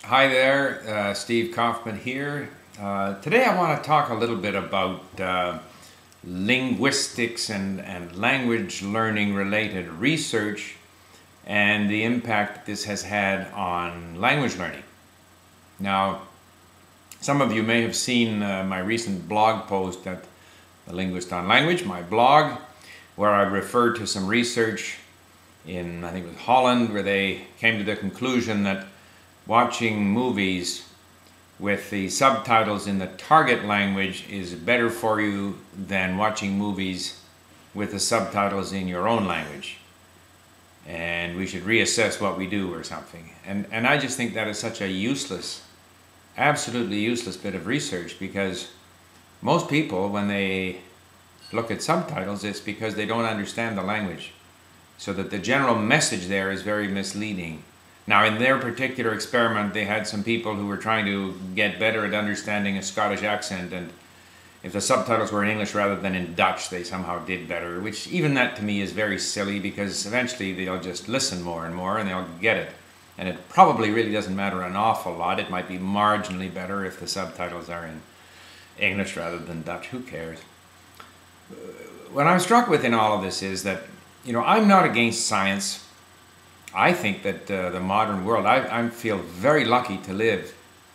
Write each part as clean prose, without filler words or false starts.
Hi there, Steve Kaufman here. Today I want to talk a little bit about linguistics and language learning related research and the impact this has had on language learning. Now, some of you may have seen my recent blog post at The Linguist on Language, my blog, where I referred to some research in, I think it was Holland, where they came to the conclusion that watching movies with the subtitles in the target language is better for you than watching movies with the subtitles in your own language. And we should reassess what we do or something. And I just think that is such a useless, absolutely useless bit of research, because most people, when they look at subtitles, it's because they don't understand the language. So that the general message there is very misleading. Now, in their particular experiment, they had some people who were trying to get better at understanding a Scottish accent, and if the subtitles were in English rather than in Dutch, they somehow did better, which even that to me is very silly, because eventually they'll just listen more and more and they'll get it. And it probably really doesn't matter an awful lot. It might be marginally better if the subtitles are in English rather than Dutch. Who cares? What I'm struck with in all of this is that, I'm not against science. I think that the modern world, I feel very lucky to live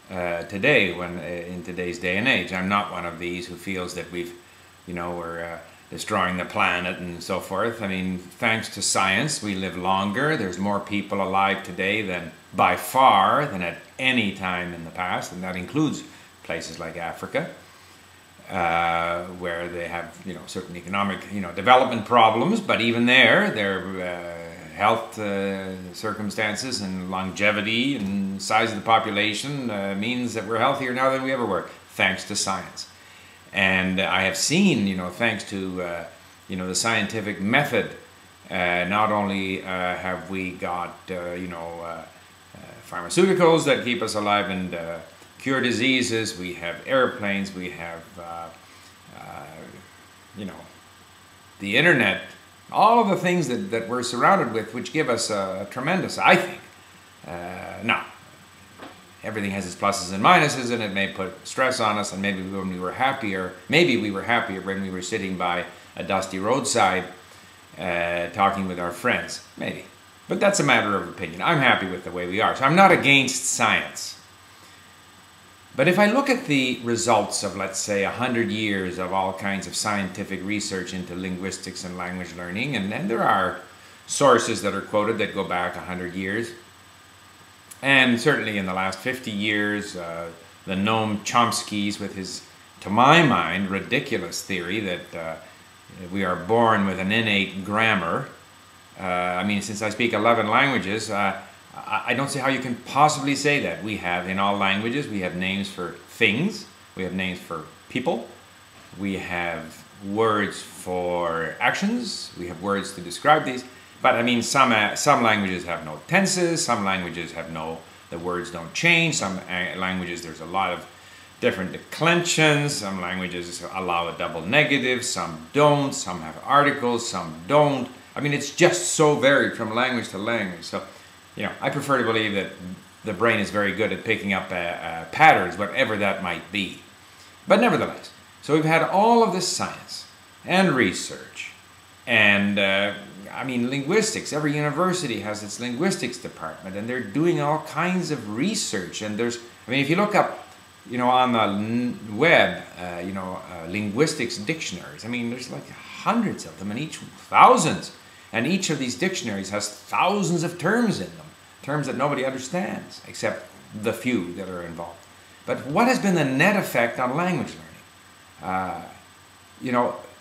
today, in today's day and age. I'm not one of these who feels that we're destroying the planet and so forth. I mean, thanks to science, we live longer. There's more people alive today than by far than at any time in the past, and that includes places like Africa, where they have certain economic development problems, but even there, they're health circumstances and longevity and size of the population means that we're healthier now than we ever were, thanks to science. And I have seen, thanks to the scientific method, not only have we got pharmaceuticals that keep us alive and cure diseases, we have airplanes, we have the internet, all of the things that we're surrounded with, which give us a tremendous, I think. Now, everything has its pluses and minuses, and it may put stress on us, and maybe when we were happier when we were sitting by a dusty roadside talking with our friends, maybe. But that's a matter of opinion. I'm happy with the way we are, so I'm not against science. But if I look at the results of, let's say, 100 years of all kinds of scientific research into linguistics and language learning, and there are sources that are quoted that go back 100 years, and certainly in the last 50 years, the Noam Chomsky's with his, to my mind, ridiculous theory that we are born with an innate grammar. I mean, since I speak 11 languages, I don't see how you can possibly say that. We have, in all languages, we have names for things, we have names for people, we have words for actions, we have words to describe these. But I mean, some languages have no tenses, some languages have the words don't change, some languages there's a lot of different declensions, some languages allow a double negative, some don't, some have articles, some don't. I mean, it's just so varied from language to language. So, I prefer to believe that the brain is very good at picking up patterns, whatever that might be. But nevertheless, so we've had all of this science and research, and I mean, linguistics. Every university has its linguistics department, and they're doing all kinds of research. And if you look up, on the web, linguistics dictionaries. I mean, there's like hundreds of them, and thousands. And each of these dictionaries has thousands of terms in them, terms that nobody understands, except the few that are involved. But what has been the net effect on language learning?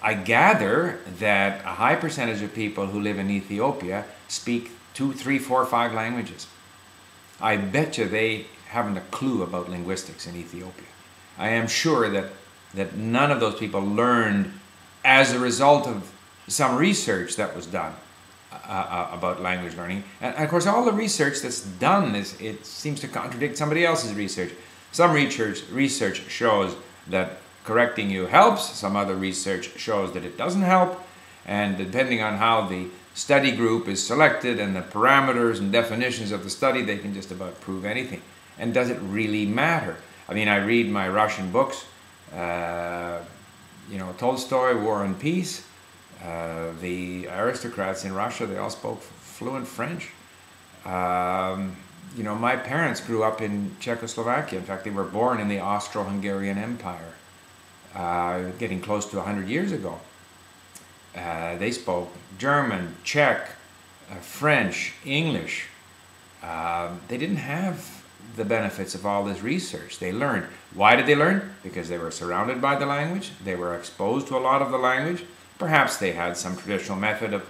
I gather that a high percentage of people who live in Ethiopia speak 2, 3, 4, 5 languages. I bet you they haven't a clue about linguistics in Ethiopia. I am sure that none of those people learned as a result of some research that was done about language learning. And of course, all the research that's done, it seems to contradict somebody else's research. Some research shows that correcting you helps, some other research shows that it doesn't help, and depending on how the study group is selected and the parameters and definitions of the study, they can just about prove anything. And does it really matter? I mean, I read my Russian books, you know, Tolstoy, War and Peace. The aristocrats in Russia, they all spoke fluent French. You know, my parents grew up in Czechoslovakia. In fact, they were born in the Austro-Hungarian Empire, getting close to 100 years ago. They spoke German, Czech, French, English. They didn't have the benefits of all this research. They learned. Why did they learn? Because they were surrounded by the language. They were exposed to a lot of the language. Perhaps they had some traditional method of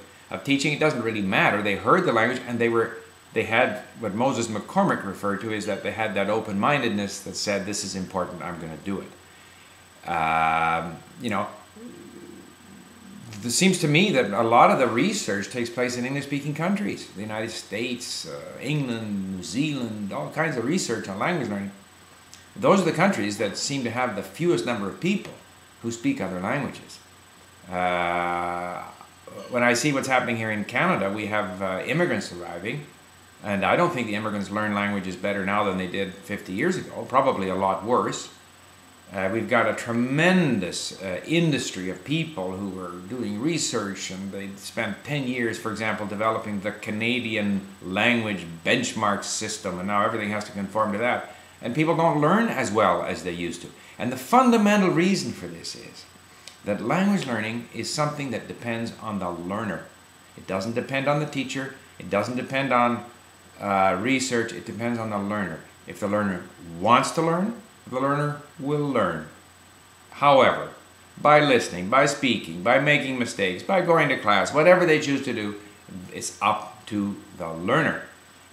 teaching. It doesn't really matter. They heard the language, and they had what Moses McCormick referred to is that they had that open-mindedness that said, this is important, I'm going to do it. You know, it seems to me that a lot of the research takes place in English-speaking countries. The United States, England, New Zealand, all kinds of research on language learning. Those are the countries that seem to have the fewest number of people who speak other languages. When I see what's happening here in Canada, we have immigrants arriving, and I don't think the immigrants learn languages better now than they did 50 years ago, probably a lot worse. We've got a tremendous industry of people who are doing research, and they spent 10 years, for example, developing the Canadian language benchmark system, and now everything has to conform to that. And people don't learn as well as they used to. And the fundamental reason for this is that language learning is something that depends on the learner. It doesn't depend on the teacher. It doesn't depend on research. It depends on the learner. If the learner wants to learn, the learner will learn. However, by listening, by speaking, by making mistakes, by going to class, whatever they choose to do, it's up to the learner.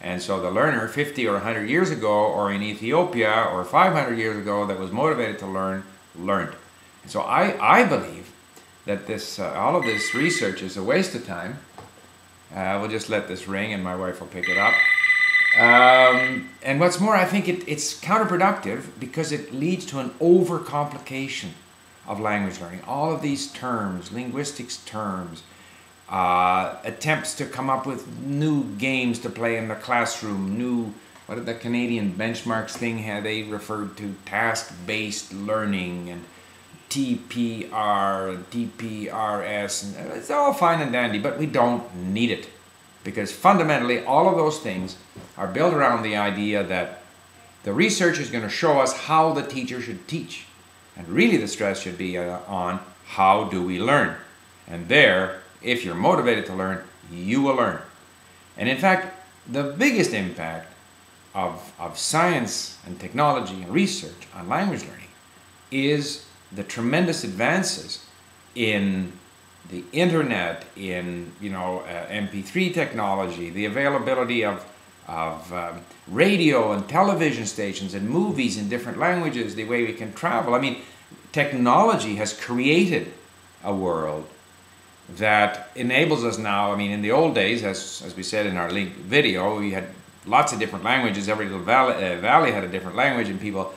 And so the learner 50 or 100 years ago, or in Ethiopia, or 500 years ago, that was motivated to learn, learned. And so I believe that this all of this research is a waste of time. We'll just let this ring and my wife will pick it up. And what's more, I think it's counterproductive because it leads to an overcomplication of language learning. All of these terms, linguistics terms, attempts to come up with new games to play in the classroom, new, what did the Canadian benchmarks thing have? They referred to task-based learning and TPR and TPRS, and it's all fine and dandy, but we don't need it. Because fundamentally, all of those things are built around the idea that the research is going to show us how the teacher should teach. And really the stress should be on how do we learn. And there, if you're motivated to learn, you will learn. And in fact, the biggest impact of science and technology and research on language learning is the tremendous advances in the internet, in MP3 technology, the availability of radio and television stations and movies in different languages, the way we can travel. I mean, technology has created a world that enables us now. I mean, in the old days, as we said in our link video, we had lots of different languages. Every little valley had a different language, and people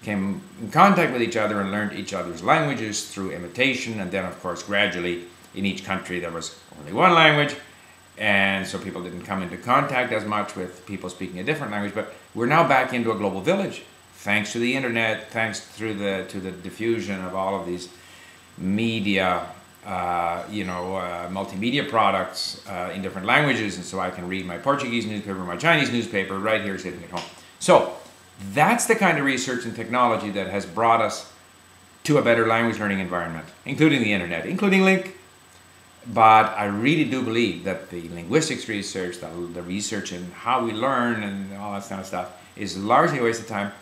came in contact with each other and learned each other's languages through imitation. And then, of course, gradually in each country there was only one language, and so people didn't come into contact as much with people speaking a different language. But we're now back into a global village, thanks to the internet, thanks to the diffusion of all of these media, multimedia products in different languages. And so I can read my Portuguese newspaper, my Chinese newspaper right here sitting at home. So that's the kind of research and technology that has brought us to a better language learning environment, including the internet, including LingQ. But I really do believe that the linguistics research, the research in how we learn and all that kind of stuff is largely a waste of time,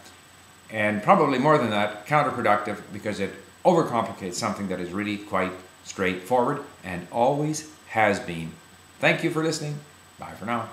and probably more than that, counterproductive, because it overcomplicates something that is really quite straightforward and always has been. Thank you for listening. Bye for now.